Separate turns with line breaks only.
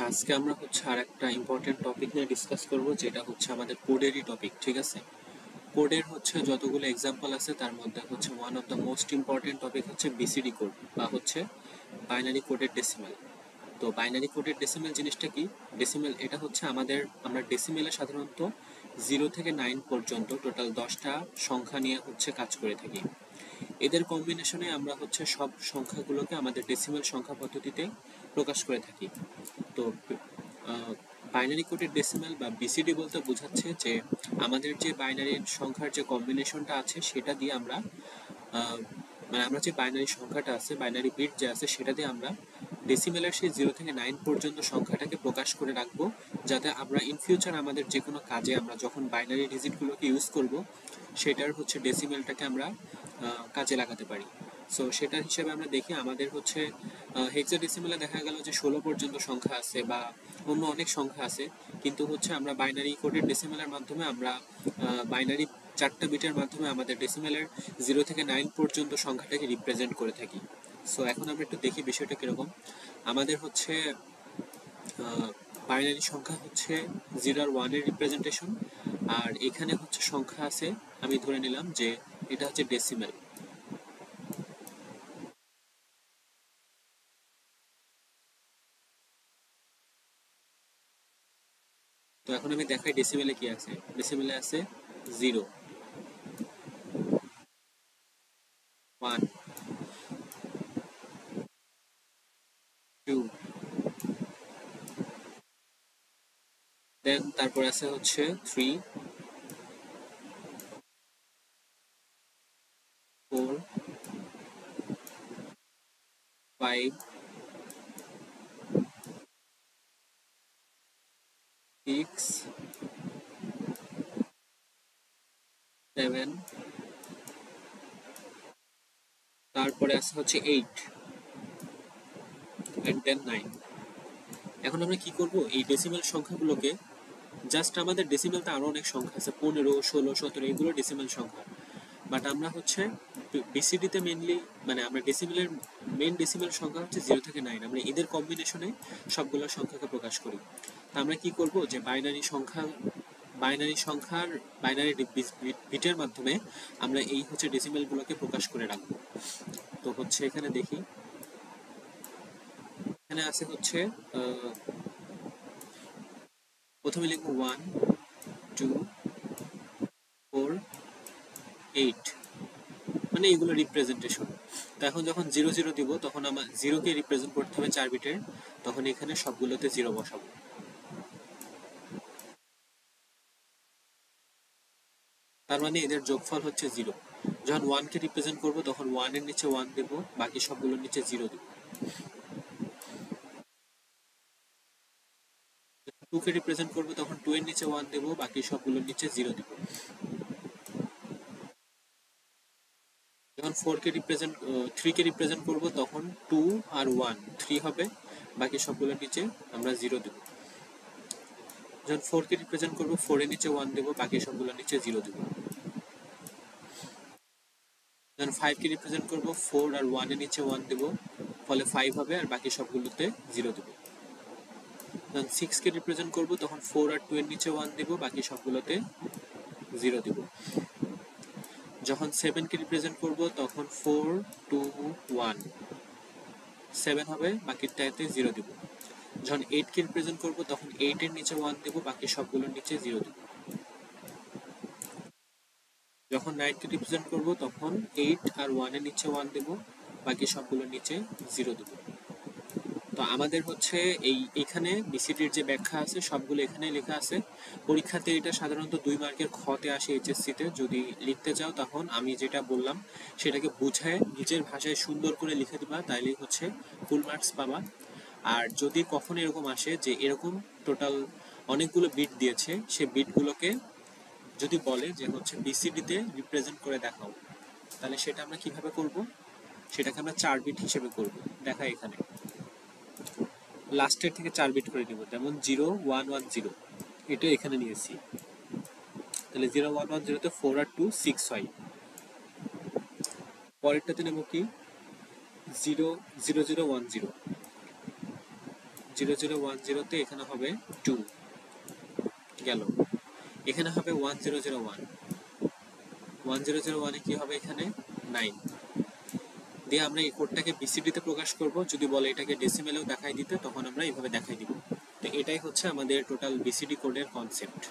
আজকে আমরা আরেকটা ইম্পর্টেন্ট টপিক নিয়ে ডিসকাস করব, যেটা আমাদের কোডেরই টপিক। ঠিক আছে, কোডের যতগুলো এক্সাম্পল আছে তার মধ্যে one of the most important topic BCD code বা বাইনারি কোডের ডেসিমেল। তো বাইনারি কোডের ডেসিমেল জিনিসটা কি? ডেসিমেল এটা আমরা ডেসিমেলে সাধারণত 0 থেকে 9 পর্যন্ত টোটাল 10টা সংখ্যা নিয়ে কাজ করে থাকি। এদের কম্বিনেশনে আমরা সব সংখ্যাগুলোকে আমাদের ডেসিমেল সংখ্যা পদ্ধতিতে প্রকাশ করে থাকি। তো বাইনারি কোডের ডেসিমেল বা বিসিডি বলতে বোঝাচ্ছে যে আমাদের যে বাইনারি সংখ্যার যে কম্বিনেশনটা আছে সেটা দিয়ে আমরা আমরা যে বাইনারি সংখ্যাটা আছে, বাইনারি বিট যে আছে, সেটা দিয়ে আমরা ডেসিমেলের সেই 0 থেকে 9 পর্যন্ত সংখ্যাটাকে প্রকাশ করে রাখবো, যাতে আমরা ইন ফিউচার আমাদের যে কোনো কাজে আমরা যখন বাইনারি ডিজিটগুলোকে ইউজ করব সেটার ডেসিমেলটাকে আমরা কাজে লাগাতে পারি। সো সেটার হিসেবে আমরা দেখি আমাদের হেক্সাডেসিমেলে দেখা গেল যে 16 পর্যন্ত সংখ্যা আছে বা অন্য অনেক সংখ্যা আছে, কিন্তু আমরা বাইনারি কোডের ডেসিমেলের মাধ্যমে আমরা বাইনারি 4টা বিটের মাধ্যমে আমাদের ডেসিমেলের 0 থেকে 9 পর্যন্ত সংখ্যাটাকে রিপ্রেজেন্ট করে থাকি। সো এখন আমরা একটু দেখি বিষয়টা কিরকম। আমাদের বাইনারি সংখ্যা 0 আর 1 এর রিপ্রেজেন্টেশন, আর এখানে সংখ্যা আছে, আমি ধরে নিলাম যে এটা ডেসিমেল। তো এখন আমি দেখাই ডেসিমেলে কি আছে। ডেসিমেলে আছে 0, 1, 2, দেন তারপর আছে 3, 4, 5, 6, 7, তারপরে আছে 8 and then 9। এখন আমরা কি করব, এই ডেসিমেল সংখ্যাগুলোকে জাস্ট আমাদের ডেসিমেলতে আরো অনেক সংখ্যা আছে, 15, 16, 17, এগুলো ডেসিমেল সংখ্যা। বাট আমরা বিসিডিতে মেইনলি আমরা ডেসিমেলের মেইন ডেসিমেল সংখ্যা 0 থেকে 9, আমরা এদের কম্বিনেশনে সবগুলো সংখ্যাকে প্রকাশ করি। তা আমরা কি করব, যে বাইনারি সংখ্যার বাইনারি বিটের মাধ্যমে আমরা এই ডেসিমেলগুলোকে প্রকাশ করে রাখবো। তো এখানে দেখি, এখানে আছে প্রথমে লিখবো 1, 2, 4, 8, মানে এগুলো রিপ্রেজেন্টেশন। তো এখন যখন 0 0 দিব তখন আমার 0 কে রিপ্রেজেন্ট করতে হবে 4 বিটের, তখন এখানে সবগুলোতে 0 বসাবো। তার মানে এদের যোগফল 0। যখন 1 কে রিপ্রেজেন্ট করব তখন 1 এর নিচে 1 দেব, বাকি সবগুলোর নিচে 0 দেব। 2 কে রিপ্রেজেন্ট করব তখন 2 এর নিচে 1 দেব, বাকি সবগুলোর নিচে 0 দেব। যখন 3 কে রিপ্রেজেন্ট করব তখন 2 আর 1, 3 হবে, বাকি সবগুলোর নিচে আমরা 0 দেব। যখন 4 কে রিপ্রেজেন্ট করব 4 এর নিচে 1 দেব, বাকি সবগুলোর নিচে 0 দেব। যখন 5 কে রিপ্রেজেন্ট করব 4 আর 1 এর নিচে 1 দেব, ফলে 5 হবে, আর বাকি সবগুলোতে 0 দেব। যখন 6 কে রিপ্রেজেন্ট করব তখন 4 আর 2 এর নিচে 1 দেব, বাকি সবগুলোতে 0 দেব। যখন 7 কে রিপ্রেজেন্ট করব তখন 4, 2, 1, 7 হবে, বাকিটাতে 0 দেব। যখন 8 কে রিপ্রেজেন্ট করব তখন 8 এর নিচে 1 দেব, বাকি সবগুলোর নিচে 0 দেব। যখন 9 কে রিপ্রেজেন্ট করব তখন 8 আর 1 এর নিচে 1 দেব, বাকি সবগুলোর নিচে 0 দেব। তো আমাদের এখানে বিসিডির যে ব্যাখ্যা আছে সবগুলো এখানে লেখা আছে। পরীক্ষাতে এটা সাধারণত 2 মার্কের খতে আসে, এইচএসসি তে যদি লিখতে চাও তখন আমি যেটা বললাম সেটাকে বুঝায় নিজের ভাষায় সুন্দর করে লিখে দিবা, তাইলেই ফুল মার্কস পাবা। আর যদি কখনো এরকম আসে যে এরকম টোটাল অনেকগুলো বিট দিয়েছে, সে বিটগুলোকে যদি বলে যে বিসিডি তে রিপ্রেজেন্ট করে দেখাও, তাহলে সেটা আমরা কিভাবে করব, সেটাকে আমরা 4 বিট হিসেবে করব। দেখা এখানে লাস্টের থেকে 4 বিট করে নিব, যেমন 0, 1, 1, 0, এটা এখানে নিয়েছি। তাহলে 0, 1, 1, 0 তে 4 আর 2, 6 হয়। পরেরটাতে নেব কি 0, 0, 0, 1, 0, 0, 0010 তে এখানে হবে 2 গেল, এখানে হবে 1001, 1001 এ কি হবে এখানে 9 দিয়ে আমরা এই কোডটাকে বিসিডি তে প্রকাশ করব। যদি বলে এটাকে ডেসিমেলেও দেখাই দিতে তখন আমরা এইভাবে দেখাই দিব। তো এটাই হচ্ছে আমাদের টোটাল বিসিডি কোডের কনসেপ্ট।